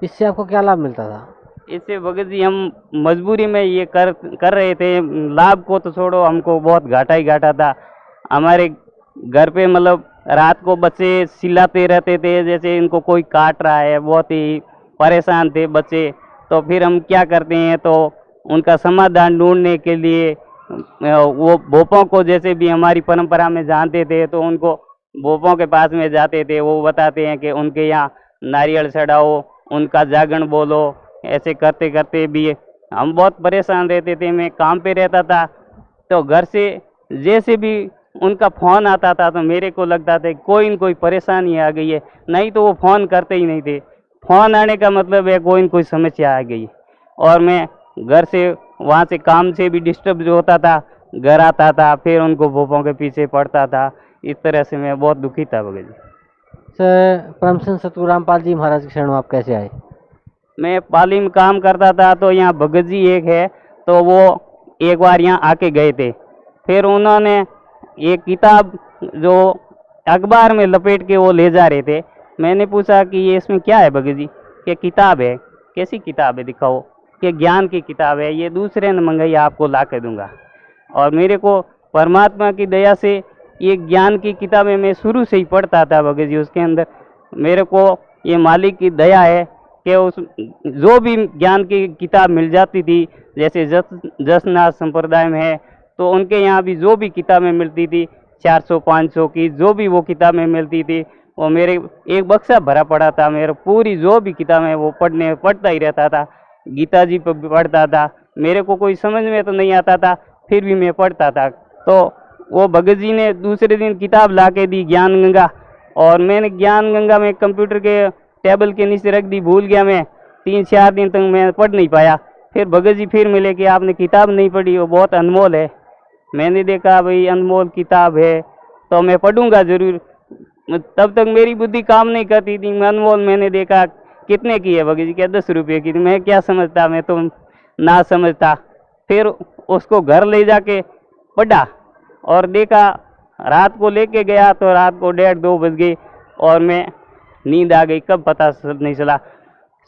इससे आपको क्या लाभ मिलता था? इससे भगत जी हम मजबूरी में ये कर रहे थे। लाभ को तो छोड़ो, हमको बहुत घाटा ही घाटा था। हमारे घर पे मतलब रात को बच्चे चिल्लाते रहते थे, जैसे इनको कोई काट रहा है। बहुत ही परेशान थे बच्चे। तो फिर हम क्या करते हैं, तो उनका समाधान ढूंढने के लिए वो भोपों को, जैसे भी हमारी परंपरा में जानते थे, तो उनको भोपों के पास में जाते थे। वो बताते हैं कि उनके यहाँ नारियल चढ़ाओ, उनका जागरण बोलो। ऐसे करते करते भी हम बहुत परेशान रहते थे। मैं काम पे रहता था, तो घर से जैसे भी उनका फ़ोन आता था तो मेरे को लगता था कोई न कोई परेशानी आ गई है, नहीं तो वो फ़ोन करते ही नहीं थे। फ़ोन आने का मतलब है कोई न कोई समस्या आ गई। और मैं घर से, वहाँ से काम से भी डिस्टर्ब जो होता था, घर आता था, फिर उनको भोपों के पीछे पड़ता था। इस तरह से मैं बहुत दुखी था भगत जी। सर, परम संत सतगुरु रामपाल जी महाराज की शरण में आप कैसे आए? मैं पाली में काम करता था, तो यहाँ भगत जी एक है, तो वो एक बार यहाँ आके गए थे। फिर उन्होंने एक किताब जो अखबार में लपेट के वो ले जा रहे थे। मैंने पूछा कि ये इसमें क्या है भगत जी? कि किताब है। कैसी किताब है, दिखाओ। कि ज्ञान की किताब है, ये दूसरे ने मंगाई, आपको ला के दूंगा। और मेरे को परमात्मा की दया से ये ज्ञान की किताबें मैं शुरू से ही पढ़ता था भगत जी। उसके अंदर मेरे को ये मालिक की दया है कि उस जो भी ज्ञान की किताब मिल जाती थी, जैसे जसनाथ संप्रदाय में है, तो उनके यहाँ भी जो भी किताबें मिलती थी 400-500 की, जो भी वो किताबें मिलती थी, वो मेरे एक बक्सा भरा पड़ा था। मेरे पूरी जो भी किताबें वो पढ़ता ही रहता था। गीता जी पर भी पढ़ता था। मेरे को कोई समझ में तो नहीं आता था, फिर भी मैं पढ़ता था। तो वो भगत जी ने दूसरे दिन किताब ला के दी, ज्ञान गंगा। और मैंने ज्ञान गंगा में कंप्यूटर के टेबल के नीचे रख दी, भूल गया मैं। 3-4 दिन तक मैं पढ़ नहीं पाया। फिर भगत जी फिर मिले कि आपने किताब नहीं पढ़ी, वो बहुत अनमोल है। मैंने देखा भाई अनमोल किताब है तो मैं पढ़ूंगा जरूर। तब तक मेरी बुद्धि काम नहीं करती थी। अनमोल मैंने देखा कितने की है भगत जी? क्या 10 रुपये की थी। मैं क्या समझता, मैं तो ना समझता। फिर उसको घर ले जाके पढ़ा और देखा। रात को लेके गया तो रात को 1:30-2 बज गए और मैं नींद आ गई, कब पता नहीं चला।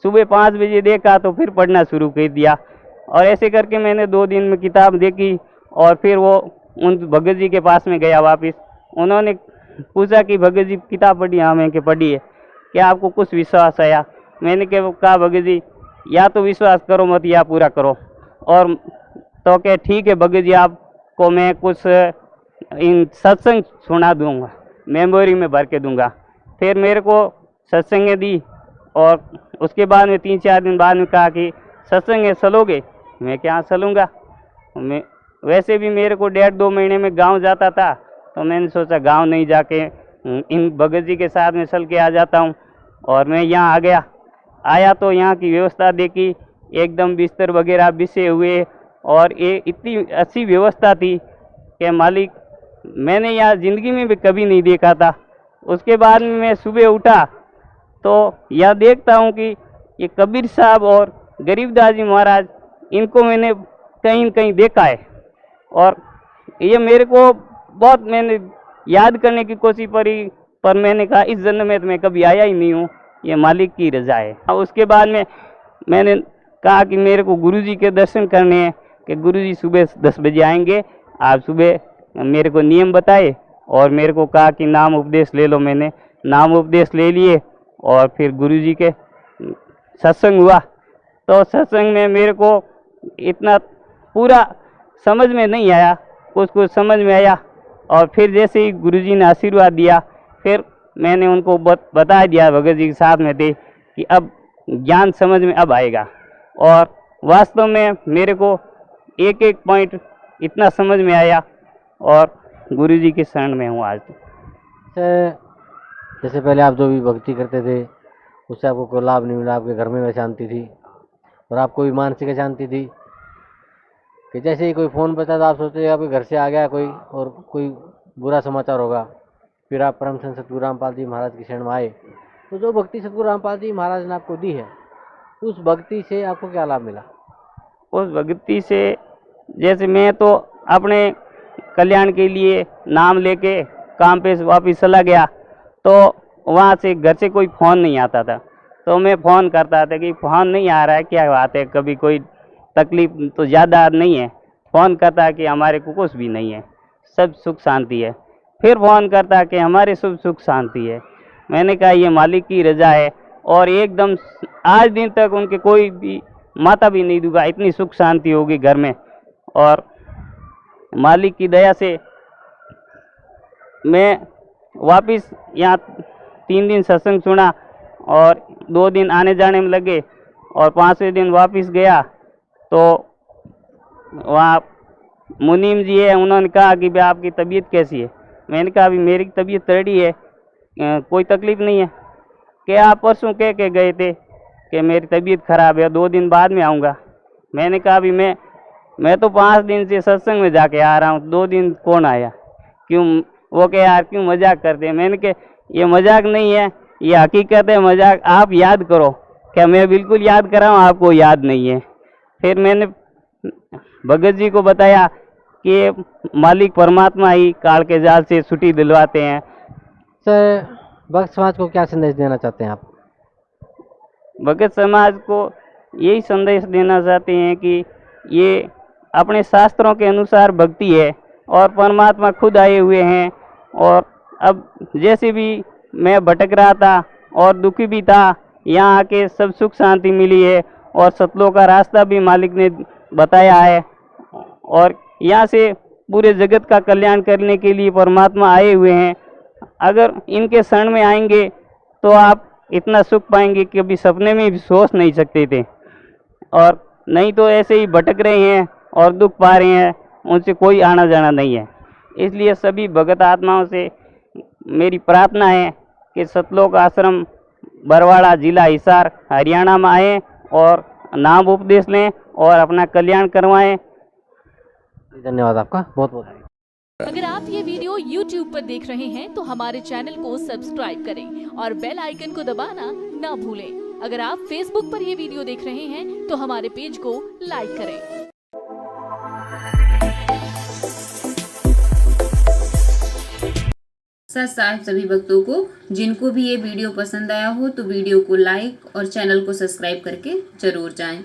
सुबह 5 बजे देखा तो फिर पढ़ना शुरू कर दिया। और ऐसे करके मैंने 2 दिन में किताब देखी। और फिर वो उन भगत जी के पास में गया वापस। उन्होंने पूछा कि भगत जी किताब पढ़ी? हाँ मैं कि पढ़ी है। क्या आपको कुछ विश्वास आया? मैंने कहा भगत जी या तो विश्वास करो मत या पूरा करो। और तो क्या ठीक है भगत जी, आपको मैं कुछ इन सत्संग सुना दूंगा, मेमोरी में भर के दूंगा। फिर मेरे को सत्संग दी। और उसके बाद में 3-4 दिन बाद में कहा कि सत्संग चलोगे? मैं क्या चलूँगा। मैं वैसे भी मेरे को 1.5-2 महीने में गांव जाता था, तो मैंने सोचा गांव नहीं जाके इन भगत जी के साथ में चल के आ जाता हूं। और मैं यहाँ आ गया। आया तो यहाँ की व्यवस्था देखी, एकदम बिस्तर वगैरह बिछे हुए, और ये इतनी अच्छी व्यवस्था थी कि मालिक, मैंने यहाँ ज़िंदगी में भी कभी नहीं देखा था। उसके बाद में मैं सुबह उठा तो यह देखता हूँ कि ये कबीर साहब और गरीबदास जी महाराज, इनको मैंने कहीं न कहीं देखा है। और ये मेरे को बहुत, मैंने याद करने की कोशिश करी, पर मैंने कहा इस जन्म में तो मैं कभी आया ही नहीं हूँ, ये मालिक की रजा है। और उसके बाद में मैंने कहा कि मेरे को गुरुजी के दर्शन करने हैं, कि गुरुजी सुबह 10 बजे आएंगे। आप सुबह मेरे को नियम बताए और मेरे को कहा कि नाम उपदेश ले लो। मैंने नाम उपदेश ले लिए और फिर गुरुजी के सत्संग हुआ। तो सत्संग में मेरे को इतना पूरा समझ में नहीं आया, कुछ कुछ समझ में आया। और फिर जैसे ही गुरुजी ने आशीर्वाद दिया, फिर मैंने उनको बता दिया, भगत जी के साथ में थे, कि अब ज्ञान समझ में अब आएगा। और वास्तव में मेरे को एक एक पॉइंट इतना समझ में आया और गुरुजी की शरण में हूँ आज। जैसे पहले आप जो भी भक्ति करते थे उससे आपको कोई लाभ नहीं मिला, आपके घर में अशांति थी और आपको भी मानसिक अशांति थी कि जैसे ही कोई फ़ोन बता तो आप सोचते आपके घर से आ गया कोई और कोई बुरा समाचार होगा। फिर आप परम संत सतगुरु रामपाल जी महाराज की शरण में आए, तो जो भक्ति सतगुरु रामपाल जी महाराज ने आपको दी है, उस भक्ति से आपको क्या लाभ मिला? उस भक्ति से जैसे मैं तो अपने कल्याण के लिए नाम लेके काम पे वापस चला गया, तो वहाँ से घर से कोई फ़ोन नहीं आता था, तो मैं फ़ोन करता था कि फ़ोन नहीं आ रहा है, क्या बात है, कभी कोई तकलीफ तो ज़्यादा नहीं है। फ़ोन करता कि हमारे को कुछ भी नहीं है, सब सुख शांति है। फिर फ़ोन करता कि हमारे सब सुख शांति है। मैंने कहा ये मालिक की रज़ा है, और एकदम आज दिन तक उनके कोई भी माता भी नहीं दुखा, इतनी सुख शांति होगी घर में। और मालिक की दया से मैं वापस यहाँ 3 दिन सत्संग सुना, और 2 दिन आने जाने में लगे, और 5वें दिन वापस गया तो वहाँ मुनीम जी है, उन्होंने कहा कि भाई आपकी तबीयत कैसी है। मैंने कहा अभी मेरी तबीयत तगड़ी है, कोई तकलीफ़ नहीं है। कि आप परसों कह के गए थे कि मेरी तबीयत ख़राब है, 2 दिन बाद में आऊँगा। मैंने कहा अभी मैं तो 5 दिन से सत्संग में जाके आ रहा हूँ, 2 दिन कौन आया, क्यों? वो कहे यार क्यों मजाक करते हैं। मैंने कहा ये मजाक नहीं है, ये हकीकत है। मजाक आप याद करो, क्या मैं बिल्कुल याद कर रहा हूँ, आपको याद नहीं है। फिर मैंने भगत जी को बताया कि मालिक परमात्मा ही काल के जाल से छुट्टी दिलवाते हैं। सर, भक्त समाज को क्या संदेश देना चाहते हैं आप? भगत समाज को यही संदेश देना चाहते हैं कि ये अपने शास्त्रों के अनुसार भक्ति है, और परमात्मा खुद आए हुए हैं। और अब जैसे भी मैं भटक रहा था और दुखी भी था, यहाँ आके सब सुख शांति मिली है, और सतलों का रास्ता भी मालिक ने बताया है, और यहाँ से पूरे जगत का कल्याण करने के लिए परमात्मा आए हुए हैं। अगर इनके शरण में आएंगे तो आप इतना सुख पाएंगे कि अभी सपने में भी सोच नहीं सकते थे, और नहीं तो ऐसे ही भटक रहे हैं और दुख पा रहे हैं, उनसे कोई आना जाना नहीं है। इसलिए सभी भगत आत्माओं से मेरी प्रार्थना है कि सतलोक आश्रम बरवाड़ा, जिला हिसार, हरियाणा में आएँ और नाम उपदेश लें और अपना कल्याण करवाएं। धन्यवाद आपका, बहुत बहुत। अगर आप ये वीडियो YouTube पर देख रहे हैं तो हमारे चैनल को सब्सक्राइब करें और बेल आइकन को दबाना ना भूलें। अगर आप Facebook पर ये वीडियो देख रहे हैं तो हमारे पेज को लाइक करें। सत साहिब सभी भक्तों को, जिनको भी ये वीडियो पसंद आया हो तो वीडियो को लाइक और चैनल को सब्सक्राइब करके जरूर जाएं।